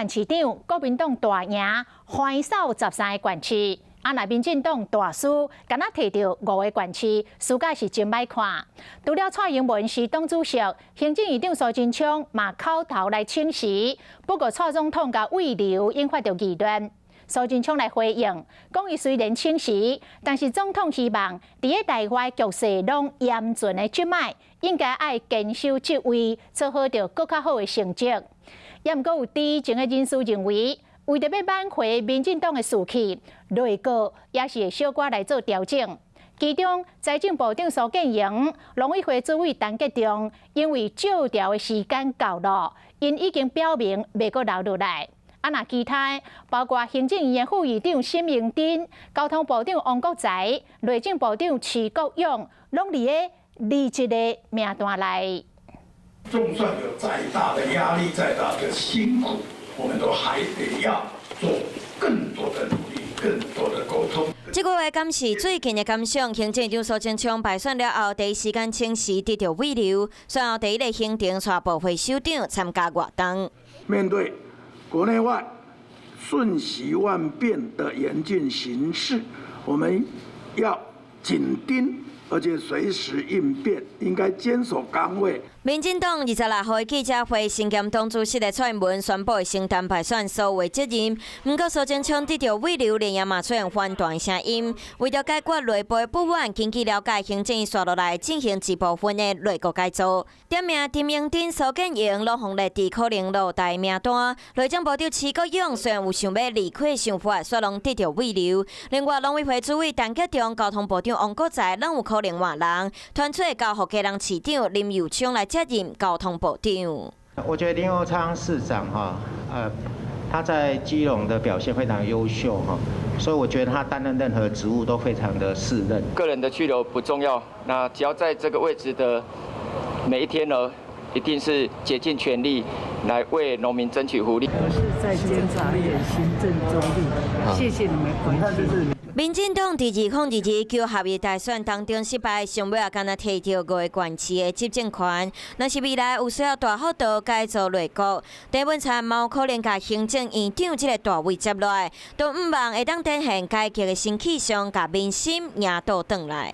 县市长国民党大赢，欢扫13个县市。内民进党大输，敢若摕到5个县市，输甲是真歹看。除了蔡英文是党主席，行政院长苏贞昌嘛口头来请辞，不过蔡总统甲慰留引发着议论。苏贞昌来回应，讲伊虽然请辞，但是总统希望伫个台湾局势拢严峻的即摆，应该爱坚守职位，做好着更较好的成绩。也毋过有知情的人士认为，为着要挽回民进党的士气，内阁也是会小可来做调整。其中，财政部长苏建荣、农委会主委陈吉仲，因为照调的时间到了，因已经表明袂阁留落来。那其他包括行政院副院长沈明珍、交通部长王国材、内政部长徐国勇，拢伫个离职的名单内。就算有再大的压力、再大的辛苦，我们都还得要做更多的努力、更多的沟通。这个月敢是最近的感想，行政院苏贞昌败选了后，第一时间请辞，得到慰留，随后第一个行程带部会首长参加活动。面对国内外瞬息万变的严峻形势，我们要紧盯，而且随时应变，应该坚守岗位。民进党26号记者会，身兼党主席的蔡英文宣布会承担败选所有责任。不过苏贞昌得到慰留，连夜嘛出现反弹声音。为了解决内部的不满，根据了解，行政刷落来进行一部分的内阁改组。点名陈明珍、苏建荣拢红列伫可能落台名单。内政部长徐国勇虽然有想要离开想法，却拢得到慰留。另外，农委会主委陈吉仲、交通部长王国材拢有可能换人，传出交予家人市长林佑昌来接任交通部长。我觉得林右昌市长他在基隆的表现非常优秀所以我觉得他担任任何职务都非常的适任。个人的去留不重要，那只要在这个位置的每一天呢，一定是竭尽全力来为农民争取福利。我是在监察院行政中立，谢谢你们关心。民进党伫2022九合一大选当中失败，上尾也敢若摕到5个县市的执政权。若是未来有需要大幅度改造内阁，地本参嘛有可能甲行政院长这个大位接落来，都毋望会当展现改革的新气象，甲民心赢倒转来。